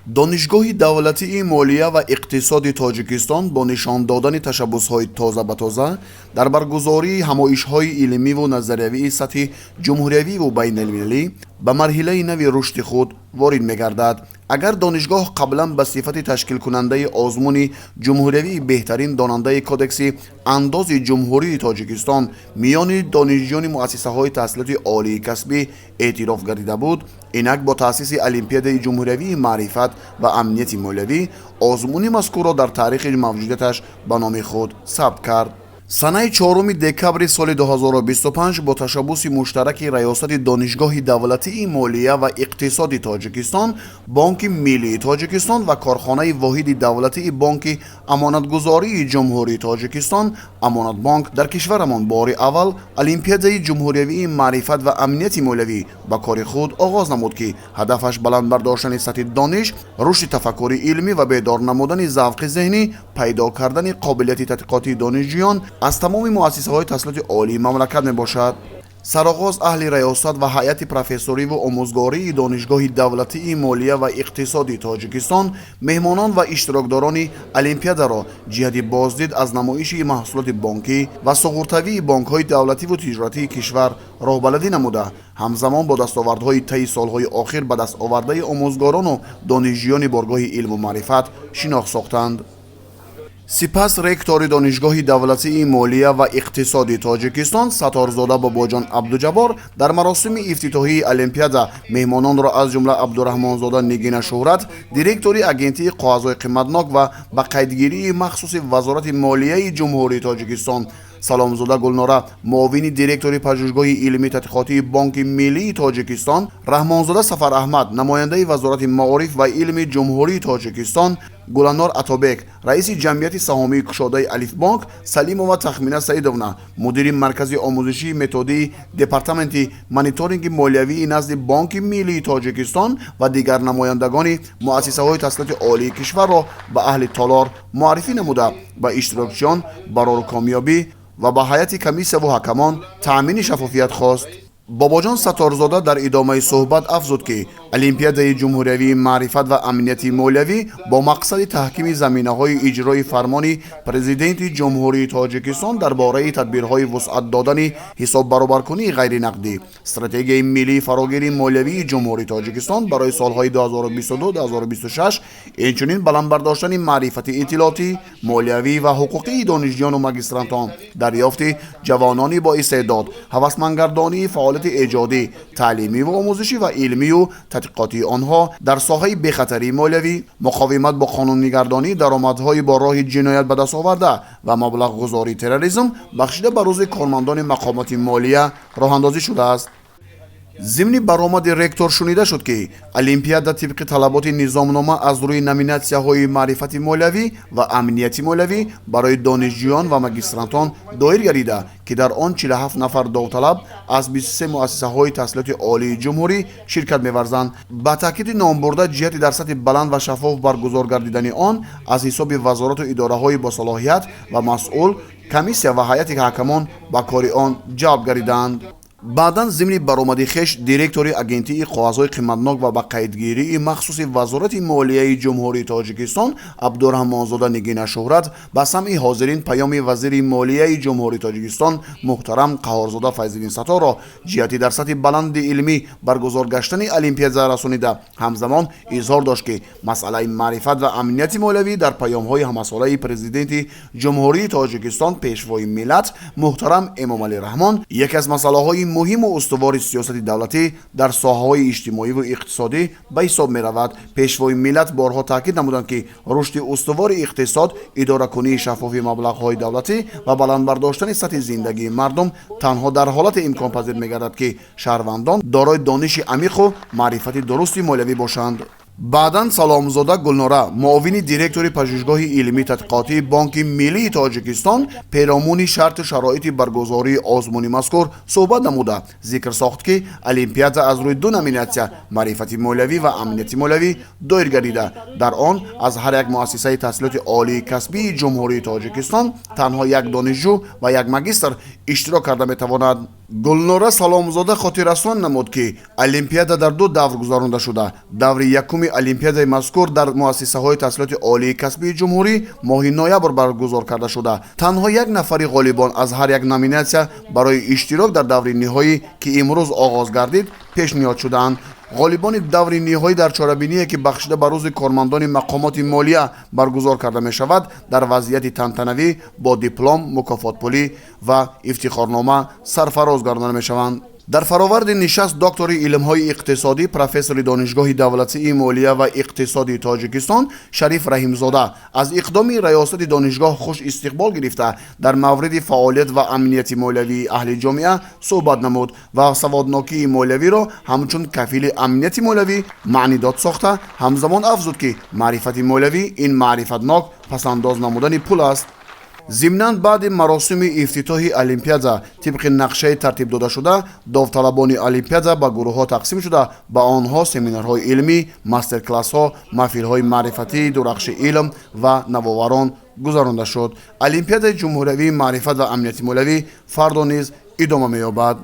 донишгоҳи давлатии молия ва иқтисоди тоҷикистон бо нишон додани ташаббусҳои тоза ба тоза дар баргузории ҳамоишҳои илмиву назариявии сатҳи ҷумҳуриявиву байналмилалӣ ба марҳилаи нави рушди худ ворид мегардад. агар донишгоҳ қаблан ба сифати ташкилкунандаи озмуни ҷумҳуриявии беҳтарин донандаи кодекси андози ҷумҳурии тоҷикистон миёни донишҷӯёни муассисаҳои таҳсилоти олии касбӣ эътироф гардида буд, инак бо таъсиси олимпиадаи ҷумҳуриявии маърифат ва амнияти молиявӣ озмуни мазкурро дар таърихи мавҷудияташ ба номи худ сабт кард. санаи 4 декабри соли 2025 бо ташаббуси муштараки раёсати донишгоҳи давлатии молия ва иқтисоди тоҷикистон, бонки миллии тоҷикистон ва корхонаи воҳиди давлатии бонки амонатгузории ҷумҳурии тоҷикистон амонатбонк дар кишварамон бори аввал олимпиадаи ҷумҳуриявии маърифат ва амнияти молиявӣ ба кори худ оғоз намуд, ки ҳадафаш баландбардоштани сатҳи дониш, рушди тафаккури илмӣ ва бедор намудани завқи зеҳнӣ, пайдо кардани қобилияти тадқиқотии донишҷӯён аз тамоми муассисаҳои таҳсилоти олии мамлакат мебошад. сароғоз аҳли раёсат ва ҳайати профессориву омӯзгории донишгоҳи давлатии молия ва иқтисоди тоҷикистон меҳмонон ва иштирокдорони олимпиадаро ҷиҳати боздид аз намоиши маҳсулоти бонкӣ ва суғуртавии бонкҳои давлативу тиҷоратии кишвар роҳбаладӣ намуда, ҳамзамон бо дастовардҳои таи солҳои охир ба дастовардаи омӯзгорону донишҷӯёни боргоҳи илму маърифат шинохт сохтанд. сипас ректори донишгоҳи давлатии молия ва иқтисоди тоҷикистон Саторзода Бобоҷон Абдуҷаббор дар маросими ифтитоҳии олимпиада меҳмононро аз ҷумла Абдураҳмонзода Нигина Шӯҳрат, директори агентии қоғазҳои қиматнок ва ба қайдгирии махсуси вазорати молияи ҷумҳурии тоҷикистон, Саломзода Гулнора, муовини директори пажӯҳишгоҳи илмии тадқиқотии Бонки миллии тоҷикистон, Раҳмонзода Сафар Аҳмад, намояндаи вазорати маориф ва илми ҷумҳурии тоҷикистон, Гуланор Атобек, раиси ҷамъияти саҳомии кушодаи Алифбонк, Салимова Тахмина Саидовна, мудири маркази омӯзишии методии департаменти мониторинги молиявии назди Бонки миллии тоҷикистон ва дигар намояндагони муассисаҳои таҳсилоти олии кишварро ба аҳли Толор муаррифӣ намуда, ба иштирокчиён барори комёбӣ ва ба ҳайати комиссияву ҳакамон таъмини шаффофият хост. бобоҷон Саторзода дар идомаи суҳбат афзуд, ки олимпиадаи ҷумҳуриявии маърифат ва амнияти молиявӣ бо мақсади таҳкими заминаҳои иҷрои фармони президенти ҷумҳурии тоҷикистон дар бораи тадбирҳои вусъат додани ҳисоббаробаркунии ғайринақдӣ, стратегияи миллии фарогирии молиявии ҷумҳурии тоҷикистон барои солҳои 2022-2026, инчунин баландбардоштани маърифати иттилоотӣ, молиявӣ ва ҳуқуқии донишҷӯёну магистрантон, дарёфти ҷавонони боистеъдод, ҳавасмандгардонии фаъолияти эҷодӣ, таълимиву омӯзишӣ ва илмию тадқиқотии онҳо дар соҳаи бехатарии молиявӣ, муқовимат бо қонунгардонии даромадҳои бо роҳи ҷиноят ба дастоварда ва маблағгузории терроризм бахшида ба рӯзи кормандони мақомоти молия роҳандозӣ шудааст. зимни баромади ректор шунида шуд, ки олимпиада тибқи талаботи низомнома аз рӯи номинатсияҳои маърифати молиявӣ ва амнияти молиявӣ барои донишҷӯён ва магистрантон доир гардида, ки дар он 47 нафар довталаб аз 23 муассисаҳои таҳсилоти олии ҷумҳурӣ ширкат меварзанд. ба таъкиди номбурда ҷиҳати дар сатҳи баланд ва шаффоф баргузор гардидани он аз ҳисоби вазорату идораҳои босалоҳият ва масъул, комиссия ва ҳайати ҳакамон ба кори он ҷалб гардиданд. баъдан зимни баромади хеш директори агентии қоғазҳои қиматнок ва ба қайдгирии махсуси вазорати молияи ҷумҳурии тоҷикистон Абдураҳмонзода Нигина Шӯҳрат ба самъи ҳозирин паёми вазири молияи ҷумҳурии тоҷикистон муҳтарам Қаҳорзода Файзиддин Сатторро ҷиҳати дар сатҳи баланди илмӣ баргузор гаштани олимпиада расонида, ҳамзамон изҳор дошт, ки масъалаи маърифат ва амнияти молиявӣ дар паёмҳои ҳамасолаи президенти ҷумҳурии тоҷикистон пешвои миллат муҳтарам Эмомалӣ Раҳмон яке аз масъалаҳои муҳиму устувори сиёсати давлатӣ дар соҳаҳои иҷтимоиву иқтисодӣ ба ҳисоб меравад. пешвои миллат борҳо таъкид намуданд, ки рушди устувори иқтисод, идоракунии шаффофи маблағҳои давлатӣ ва баландбардоштани сатҳи зиндагии мардум танҳо дар ҳолате имконпазир мегардад, ки шаҳрвандон дорои дониши амиқу маърифати дурусти молиявӣ бошанд. баъдан Саломзода Гулнора, муовини директори пажӯҳишгоҳи илмии тадқиқотии Бонки миллии тоҷикистон, перомуни шарту шароити баргузории озмуни мазкур суҳбат намуда, зикр сохт, ки олимпиада аз рӯи ду номинатсия маърифати молиявӣ ва амнияти молиявӣ доир гардида, дар он аз ҳар як муассисаи таҳсилоти олии касбии ҷумҳурии тоҷикистон танҳо як донишҷӯ ва як магистр иштирок карда метавонад. гулнора саломзода хотиррасон намуд ки олимпиада дар ду давр гузаронда шуда. даври якуми олимпиадаи мазкур дар муассисаҳои таҳсилоти олии касбии ҷумҳурӣ моҳи ноябр баргузор карда шуда. танҳо як нафари ғолибон аз ҳар як номинатсия барои иштирок дар даври ниҳоӣ ки имрӯз оғоз гардид пешниҳод шудаанд. ғолибони даври ниҳоӣ дар чорабиние ки бахшида ба рӯзи кормандони мақомоти молия баргузор карда мешавад дар вазъияти тантанавӣ бо диплом, мукофотпулӣ ва ифтихорнома сарфароз гардонида мешаванд. дар фароварди нишаст доктори илмҳои иқтисодӣ, профессори донишгоҳи давлатии молия ва иқтисоди тоҷикистон Шариф Раҳимзода аз иқдоми раёсати донишгоҳ хуш истиқбол гирифта дар мавриди фаъолият ва амнияти молиявии аҳли ҷомеа суҳбат намуд ва саводнокии молиявиро ҳамчун кафили амнияти молиявӣ маънӣ дод сохта, ҳамзамон афзуд ки маърифати молиявӣ ин маърифатнок пасандоз намудани пул аст. зимнан баъди маросими ифтитоҳи олимпиада тибқи нақшаи тартибдодашуда довталабони олимпиада ба гурӯҳҳо тақсим шуда ба онҳо семинарҳои илмӣ, мастерклассҳо, маҳфилҳои маърифатӣ, дурахши илм ва навоварон гузаронда шуд. олимпиадаи ҷумҳуриявии маърифат ва амнияти молиявӣ фардо низ идома меёбад.